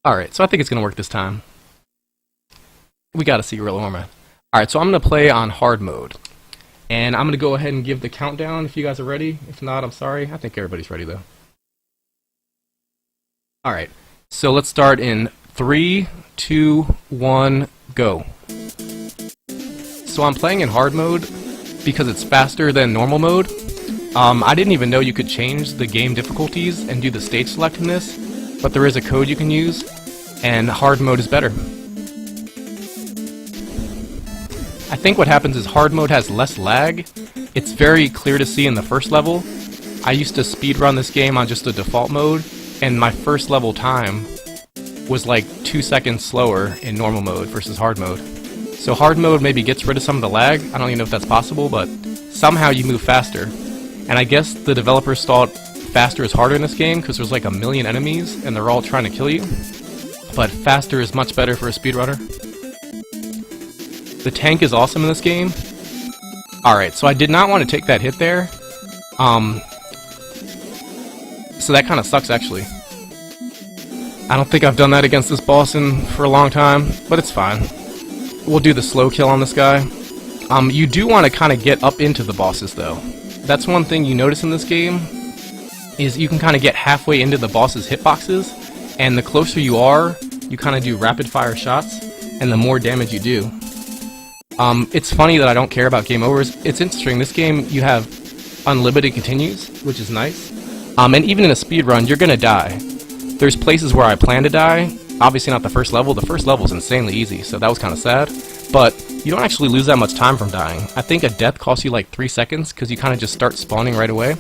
Alright, so I think it's gonna work this time. We gotta see Guerilla Warman. Alright, so I'm gonna play on hard mode. And I'm gonna go ahead and give the countdown if you guys are ready. If not, I'm sorry. I think everybody's ready though. Alright, so let's start in 3, 2, 1, go. So I'm playing in hard mode because it's faster than normal mode. I didn't even know you could change the game difficulties and do the stage select in this, but there is a code you can use, and hard mode is better. I think what happens is hard mode has less lag. It's very clear to see in the first level. I used to speedrun this game on just the default mode, and my first level time was like 2 seconds slower in normal mode versus hard mode. So hard mode maybe gets rid of some of the lag. I don't even know if that's possible, but somehow you move faster. And I guess the developers thought faster is harder in this game because there's like a million enemies and they're all trying to kill you. But faster is much better for a speedrunner. The tank is awesome in this game. Alright, so I did not want to take that hit there. So that kind of sucks actually. I don't think I've done that against this boss for a long time, but it's fine. We'll do the slow kill on this guy. You do want to kind of get up into the bosses though. That's one thing you notice in this game, is you can kind of get halfway into the boss's hitboxes, and the closer you are, you kind of do rapid fire shots, and the more damage you do. It's funny that I don't care about game overs. It's interesting, this game you have unlimited continues, which is nice. And even in a speedrun, you're gonna die. There's places where I plan to die, obviously not the first level. The first level is insanely easy, so that was kind of sad. But you don't actually lose that much time from dying. I think a death costs you like 3 seconds, because you kind of just start spawning right away.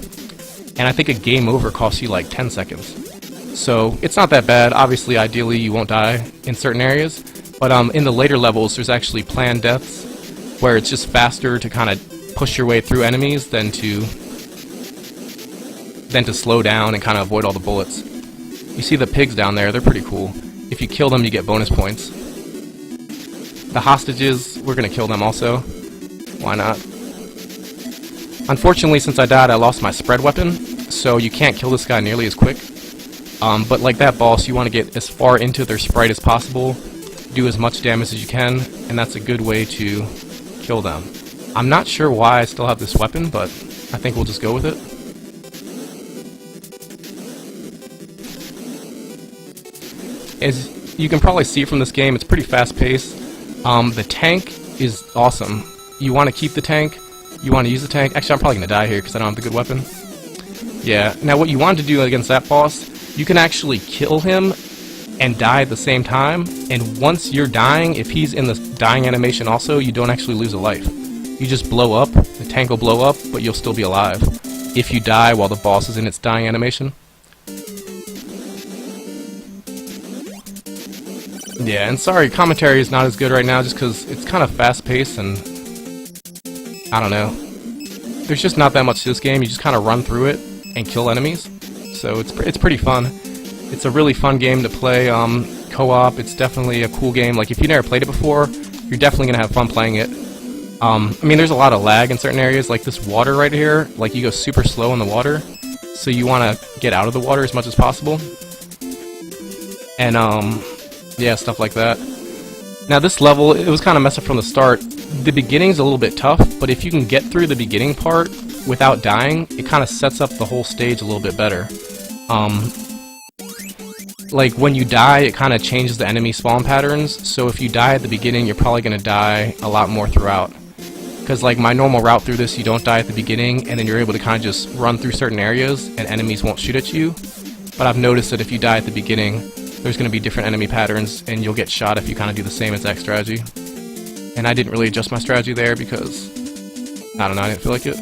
And I think a game over costs you like 10 seconds. So it's not that bad. Obviously, ideally, you won't die in certain areas. But in the later levels, there's actually planned deaths, where it's just faster to kind of push your way through enemies than to slow down and kind of avoid all the bullets. You see the pigs down there, they're pretty cool. If you kill them, you get bonus points. The hostages, we're gonna kill them also. Why not? Unfortunately, since I died, I lost my spread weapon, so you can't kill this guy nearly as quick. But like that boss, you want to get as far into their sprite as possible, do as much damage as you can, and that's a good way to kill them. I'm not sure why I still have this weapon, but I think we'll just go with it. As you can probably see from this game, it's pretty fast-paced. The tank is awesome. You want to keep the tank, you want to use the tank. Actually, I'm probably going to die here because I don't have the good weapon. Yeah, now what you want to do against that boss, you can actually kill him and die at the same time, and once you're dying, if he's in the dying animation also, you don't actually lose a life. You just blow up, the tank will blow up, but you'll still be alive if you die while the boss is in its dying animation. Yeah, and sorry, commentary is not as good right now just because it's kind of fast-paced and I don't know. There's just not that much to this game. You just kind of run through it and kill enemies. So it's pretty fun. It's a really fun game to play co-op. It's definitely a cool game. Like, if you never played it before, you're definitely going to have fun playing it. I mean, there's a lot of lag in certain areas. Like this water right here, like you go super slow in the water. So you want to get out of the water as much as possible. And, yeah, stuff like that. Now this level, it was kind of messed up from the start. The beginning's a little bit tough, but if you can get through the beginning part without dying, it kind of sets up the whole stage a little bit better. Like when you die, it kind of changes the enemy spawn patterns, so if you die at the beginning, you're probably going to die a lot more throughout. Because like my normal route through this, you don't die at the beginning, and then you're able to kind of just run through certain areas, and enemies won't shoot at you. But I've noticed that if you die at the beginning, there's going to be different enemy patterns, and you'll get shot if you kind of do the same exact strategy. And I didn't really adjust my strategy there because, I don't know, I didn't feel like it.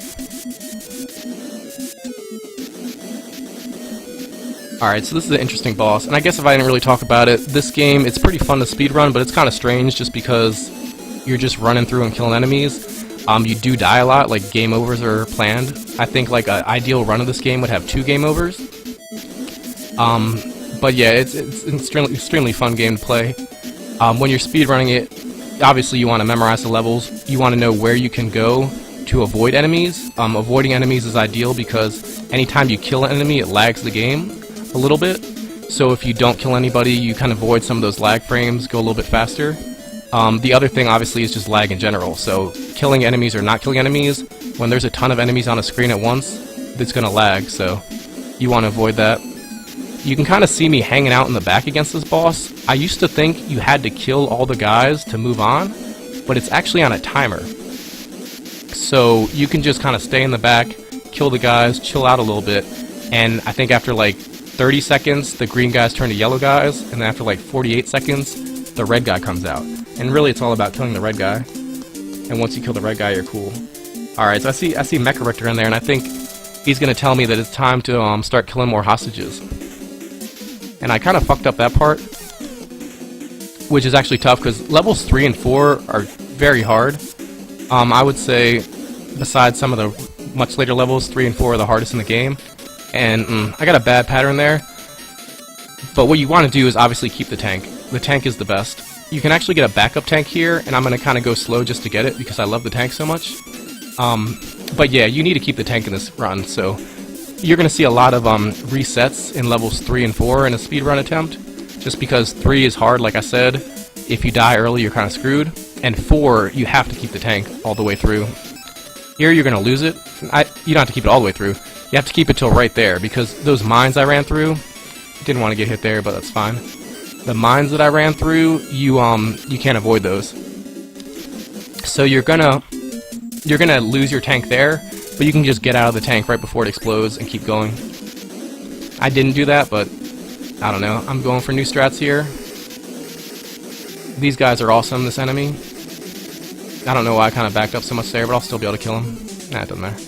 Alright, so this is an interesting boss, and I guess if I didn't really talk about it, this game, it's pretty fun to speedrun, but it's kind of strange just because you're just running through and killing enemies. You do die a lot, like game overs are planned. I think like an ideal run of this game would have 2 game overs. But yeah, it's an extremely fun game to play. When you're speedrunning it, obviously you want to memorize the levels. You want to know where you can go to avoid enemies. Avoiding enemies is ideal because anytime you kill an enemy, it lags the game a little bit. So if you don't kill anybody, you can avoid some of those lag frames, go a little bit faster. The other thing, obviously, is just lag in general. So killing enemies or not killing enemies, when there's a ton of enemies on a screen at once, it's going to lag, so you want to avoid that. You can kind of see me hanging out in the back against this boss. I used to think you had to kill all the guys to move on, but it's actually on a timer. So you can just kind of stay in the back, kill the guys, chill out a little bit, and I think after like 30 seconds, the green guys turn to yellow guys, and then after like 48 seconds, the red guy comes out. And really, it's all about killing the red guy. And once you kill the red guy, you're cool. Alright, so I see Mecha Richter in there, and I think he's going to tell me that it's time to start killing more hostages. And I kind of fucked up that part, which is actually tough, because levels 3 and 4 are very hard. I would say, besides some of the much later levels, 3 and 4 are the hardest in the game. And I got a bad pattern there. But what you want to do is obviously keep the tank. The tank is the best. You can actually get a backup tank here, and I'm going to kind of go slow just to get it, because I love the tank so much. But yeah, you need to keep the tank in this run, so you're going to see a lot of resets in levels 3 and 4 in a speedrun attempt, just because 3 is hard, like I said. If you die early, you're kind of screwed, and 4, you have to keep the tank all the way through. Here, you're going to lose it. You don't have to keep it all the way through. You have to keep it till right there, because those mines I ran through, didn't want to get hit there, but that's fine. The mines that I ran through, you can't avoid those. So you're gonna lose your tank there, but you can just get out of the tank right before it explodes and keep going. I didn't do that, but I don't know. I'm going for new strats here. These guys are awesome, this enemy. I don't know why I kind of backed up so much there, but I'll still be able to kill him. Nah, it doesn't matter.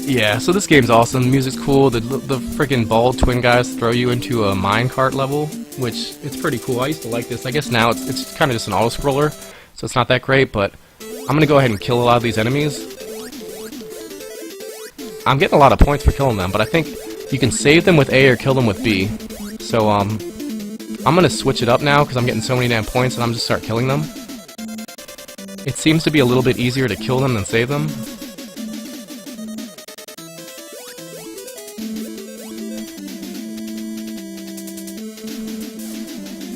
Yeah, so this game's awesome. The music's cool. The freaking bald twin guys throw you into a minecart level, which it's pretty cool. I used to like this. I guess now it's kind of just an auto-scroller, so it's not that great, but I'm going to go ahead and kill a lot of these enemies. I'm getting a lot of points for killing them, but I think you can save them with A or kill them with B. So, I'm going to switch it up now, because I'm getting so many damn points, and I'm just start killing them. It seems to be a little bit easier to kill them than save them.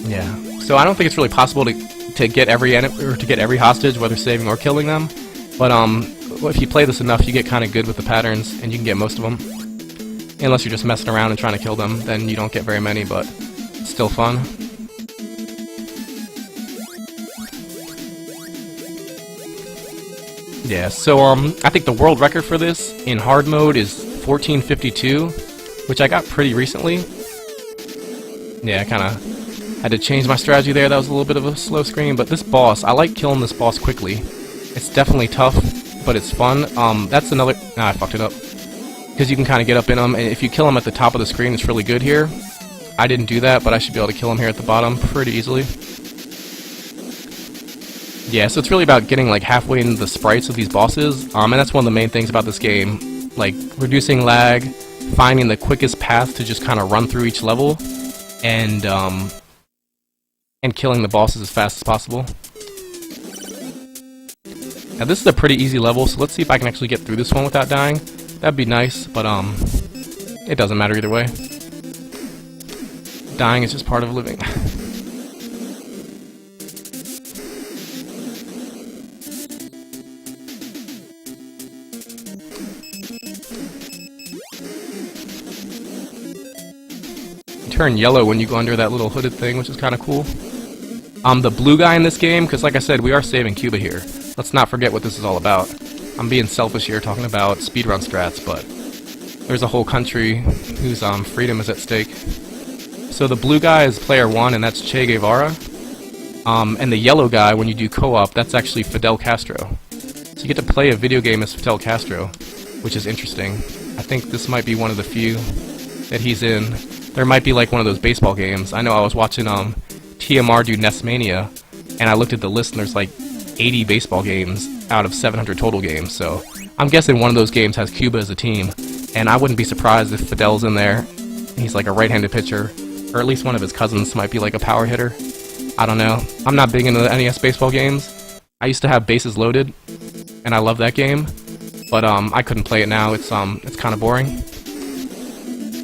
Yeah, so I don't think it's really possible to get every hostage, whether saving or killing them. But if you play this enough, you get kind of good with the patterns, and you can get most of them. Unless you're just messing around and trying to kill them, then you don't get very many, but it's still fun. Yeah, so I think the world record for this in hard mode is 1452, which I got pretty recently. Yeah, I kind of had to change my strategy there. That was a little bit of a slow screen, but this boss, I like killing this boss quickly. It's definitely tough, but it's fun. That's another... I fucked it up. Because you can kind of get up in them, and if you kill him at the top of the screen, it's really good here. I didn't do that, but I should be able to kill him here at the bottom pretty easily. Yeah, so it's really about getting like halfway into the sprites of these bosses, and that's one of the main things about this game. Like, reducing lag, finding the quickest path to just kind of run through each level, and killing the bosses as fast as possible. Now this is a pretty easy level, so let's see if I can actually get through this one without dying. That'd be nice, but it doesn't matter either way. Dying is just part of living. You turn yellow when you go under that little hooded thing, which is kind of cool. The blue guy in this game, because like I said, we are saving Cuba here. Let's not forget what this is all about. I'm being selfish here talking about speedrun strats, but there's a whole country whose freedom is at stake. So the blue guy is player 1, and that's Che Guevara. And the yellow guy, when you do co-op, that's actually Fidel Castro. So you get to play a video game as Fidel Castro, which is interesting. I think this might be one of the few that he's in. There might be like one of those baseball games. I know I was watching TMR do NES Mania, and I looked at the list, and there's like 80 baseball games out of 700 total games, so I'm guessing one of those games has Cuba as a team, and I wouldn't be surprised if Fidel's in there. He's like a right-handed pitcher, or at least one of his cousins might be like a power hitter. I don't know. I'm not big into the NES baseball games. I used to have Bases Loaded, and I love that game, but I couldn't play it now. It's kind of boring.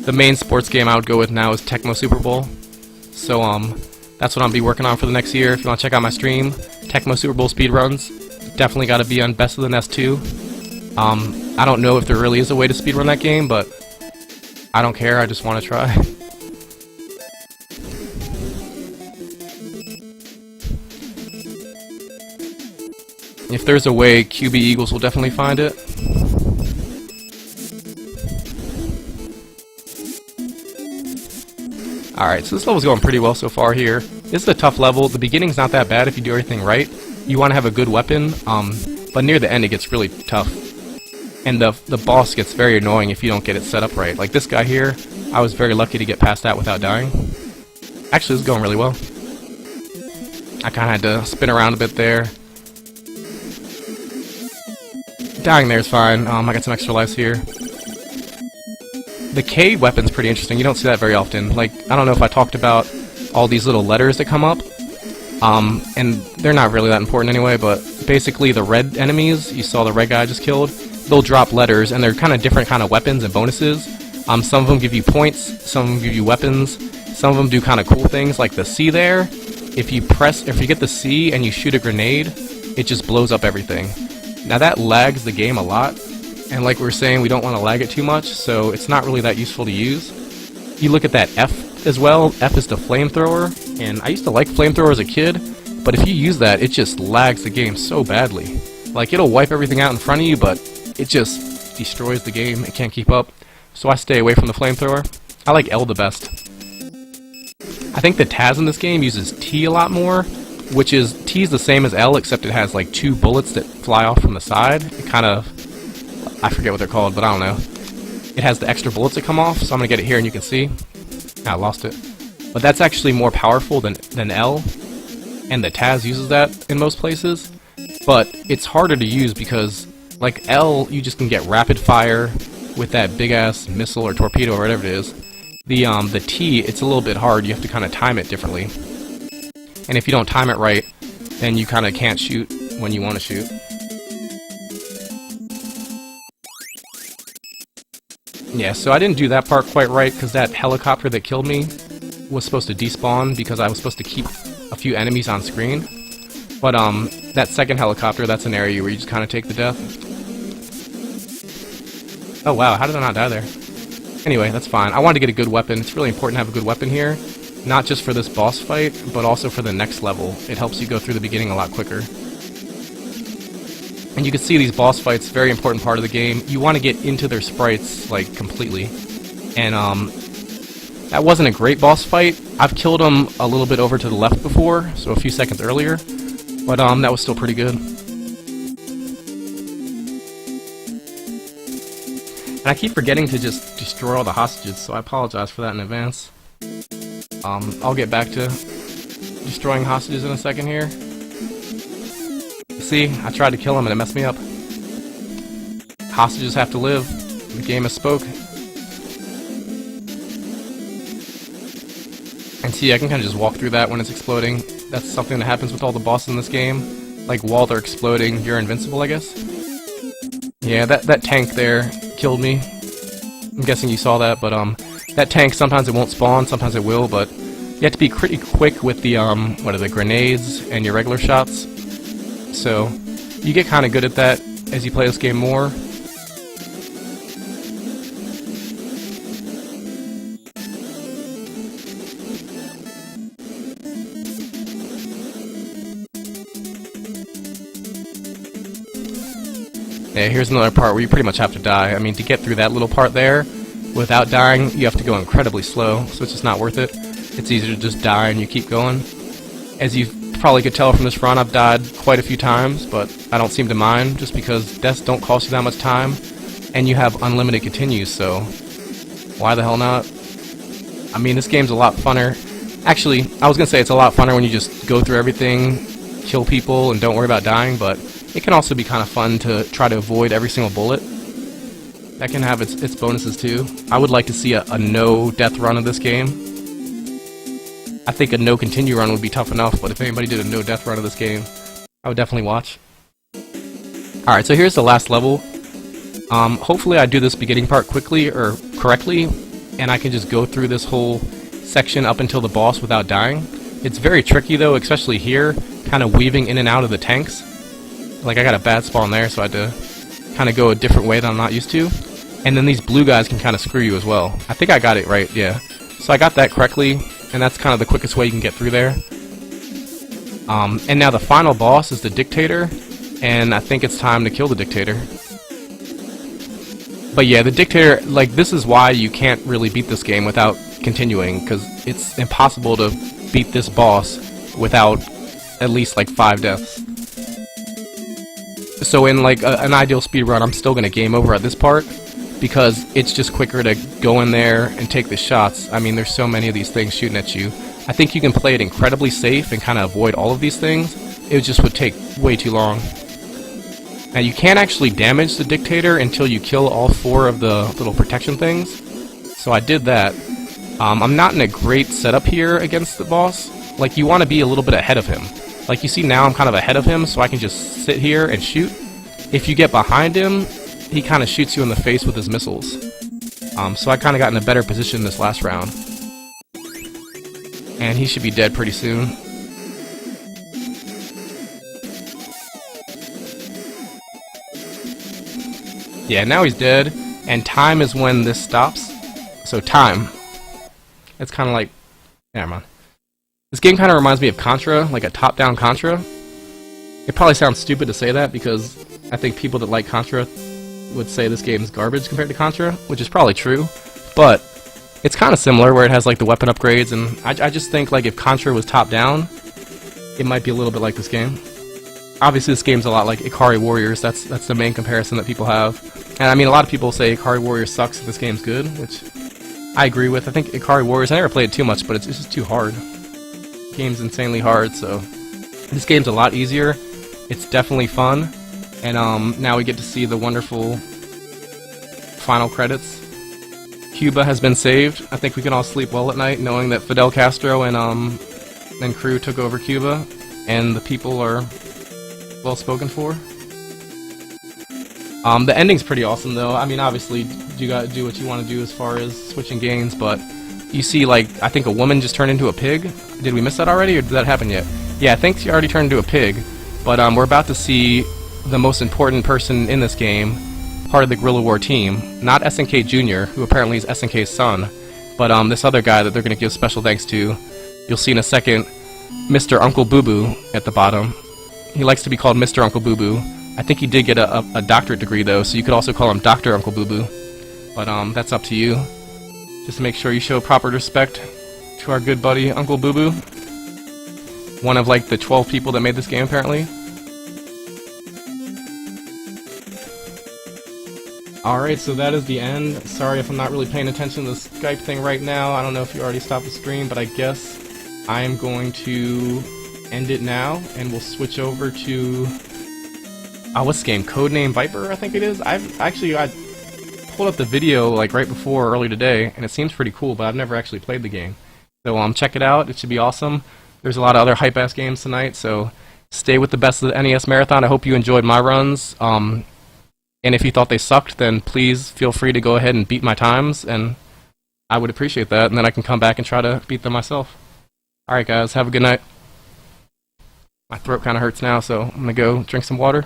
The main sports game I would go with now is Tecmo Super Bowl. So that's what I'll be working on for the next year. If you want to check out my stream, Tecmo Super Bowl speedruns, definitely got to be on Best of the NES 2. I don't know if there really is a way to speedrun that game, but I don't care, I just want to try. If there's a way, QB Eagles will definitely find it. Alright, so this level's going pretty well so far here. This is a tough level. The beginning's not that bad if you do everything right. You want to have a good weapon, but near the end it gets really tough. And the boss gets very annoying if you don't get it set up right. Like this guy here, I was very lucky to get past that without dying. Actually, this is going really well. I kind of had to spin around a bit there. Dying there is fine. I got some extra lives here. The K weapon's pretty interesting. You don't see that very often. Like, I don't know if I talked about all these little letters that come up. And they're not really that important anyway, but basically the red enemies, you saw the red guy I just killed, they'll drop letters, and they're kind of different kind of weapons and bonuses. Some of them give you points, some of them give you weapons, some of them do kind of cool things, like the C there. If you get the C and you shoot a grenade, it just blows up everything. Now that lags the game a lot, and like we were saying, we don't want to lag it too much, so it's not really that useful to use. You look at that F as well. F is the flamethrower, and I used to like flamethrower as a kid, but if you use that, it just lags the game so badly. Like, it'll wipe everything out in front of you, but it just destroys the game. It can't keep up. So I stay away from the flamethrower. I like L the best. I think the Taz in this game uses T a lot more, which is, T is the same as L, except it has like 2 bullets that fly off from the side. It kind of, I forget what they're called, but I don't know. It has the extra bullets that come off, so I'm going to get it here and you can see. I lost it. But that's actually more powerful than L, and the Taz uses that in most places. But it's harder to use because, like L, you just can get rapid fire with that big-ass missile or torpedo or whatever it is. The T, it's a little bit hard. You have to kind of time it differently. And if you don't time it right, then you kind of can't shoot when you want to shoot. Yeah, so I didn't do that part quite right because that helicopter that killed me was supposed to despawn because I was supposed to keep a few enemies on screen. But that second helicopter, that's an area where you just kind of take the death. Oh wow, how did I not die there? Anyway, that's fine. I wanted to get a good weapon. It's really important to have a good weapon here. Not just for this boss fight, but also for the next level. It helps you go through the beginning a lot quicker. And you can see these boss fights, very important part of the game. You want to get into their sprites, like, completely. And, that wasn't a great boss fight. I've killed them a little bit over to the left before, so a few seconds earlier. But, that was still pretty good. And I keep forgetting to just destroy all the hostages, so I apologize for that in advance. I'll get back to destroying hostages in a second here. See, I tried to kill him and it messed me up. Hostages have to live. The game has spoke. And see, I can kind of just walk through that when it's exploding. That's something that happens with all the bosses in this game. Like, while they're exploding, you're invincible, I guess. Yeah, that tank there killed me. I'm guessing you saw that, but that tank, sometimes it won't spawn, sometimes it will, but you have to be pretty quick with the, what are the grenades and your regular shots. So, you get kind of good at that as you play this game more. Yeah, here's another part where you pretty much have to die. I mean, to get through that little part there, without dying, you have to go incredibly slow, so it's just not worth it. It's easier to just die and you keep going. As you probably could tell from this run, I've died quite a few times, but I don't seem to mind, just because deaths don't cost you that much time, and you have unlimited continues, so why the hell not? I mean, this game's a lot funner. Actually, I was gonna say it's a lot funner when you just go through everything, kill people, and don't worry about dying, but it can also be kind of fun to try to avoid every single bullet. That can have its bonuses too. I would like to see a no death run of this game. I think a no continue run would be tough enough, but if anybody did a no death run of this game, I would definitely watch. Alright, so here's the last level. Hopefully I do this beginning part quickly or correctly, and I can just go through this whole section up until the boss without dying. It's very tricky though, especially here, kind of weaving in and out of the tanks. Like I got a bad spawn there, so I had to kind of go a different way that I'm not used to. And then these blue guys can kind of screw you as well. I think I got it right, yeah. So I got that correctly, and that's kind of the quickest way you can get through there. And now the final boss is the Dictator, and I think it's time to kill the Dictator. But yeah, the Dictator, like, this is why you can't really beat this game without continuing, because it's impossible to beat this boss without at least like 5 deaths. So in like an ideal speedrun, I'm still going to game over at this part, because it's just quicker to go in there and take the shots. I mean, there's so many of these things shooting at you. I think you can play it incredibly safe and kind of avoid all of these things. It just would take way too long. Now you can't actually damage the Dictator until you kill all 4 of the little protection things. So I did that. I'm not in a great setup here against the boss. Like, you want to be a little bit ahead of him. Like, you see now I'm kind of ahead of him, so I can just sit here and shoot. If you get behind him, he kind of shoots you in the face with his missiles. So I kind of got in a better position this last round. And he should be dead pretty soon. Yeah, now he's dead, and time is when this stops. So time. It's kind of like... Never mind. This game kind of reminds me of Contra, like a top-down Contra. It probably sounds stupid to say that, because I think people that like Contra would say this game's garbage compared to Contra, which is probably true, but it's kind of similar where it has like the weapon upgrades, and I just think like if Contra was top-down, it might be a little bit like this game. Obviously this game's a lot like Ikari Warriors, that's the main comparison that people have. And I mean, a lot of people say Ikari Warriors sucks if this game's good, which I agree with. I think Ikari Warriors, I never played it too much, but it's just too hard. The game's insanely hard, so this game's a lot easier. It's definitely fun, and now we get to see the wonderful final credits. Cuba has been saved. I think we can all sleep well at night knowing that Fidel Castro and crew took over Cuba, and the people are well spoken for. The ending's pretty awesome though. I mean, obviously you gotta do what you want to do as far as switching games, but you see, like, I think a woman just turned into a pig. Did we miss that already, or did that happen yet? Yeah, I think she already turned into a pig, but we're about to see the most important person in this game, part of the Guerrilla War team, not SNK Jr., who apparently is SNK's son, but this other guy that they're going to give special thanks to. You'll see in a second Mr. Uncle Boo Boo at the bottom. He likes to be called Mr. Uncle Boo Boo. I think he did get a doctorate degree though, so you could also call him Dr. Uncle Boo Boo. But that's up to you. Just make sure you show proper respect to our good buddy Uncle Boo Boo. One of like the 12 people that made this game apparently. Alright, so that is the end. Sorry if I'm not really paying attention to the Skype thing right now. I don't know if you already stopped the stream, but I guess I am going to end it now, and we'll switch over to... what's this game? Codename Viper, I think it is? I pulled up the video like right before earlier today, and it seems pretty cool, but I've never actually played the game. So check it out, it should be awesome. There's a lot of other hype-ass games tonight, so stay with the best of the NES Marathon. I hope you enjoyed my runs. And if you thought they sucked, then please feel free to go ahead and beat my times, and I would appreciate that, and then I can come back and try to beat them myself. Alright guys, have a good night. My throat kind of hurts now, so I'm gonna go drink some water.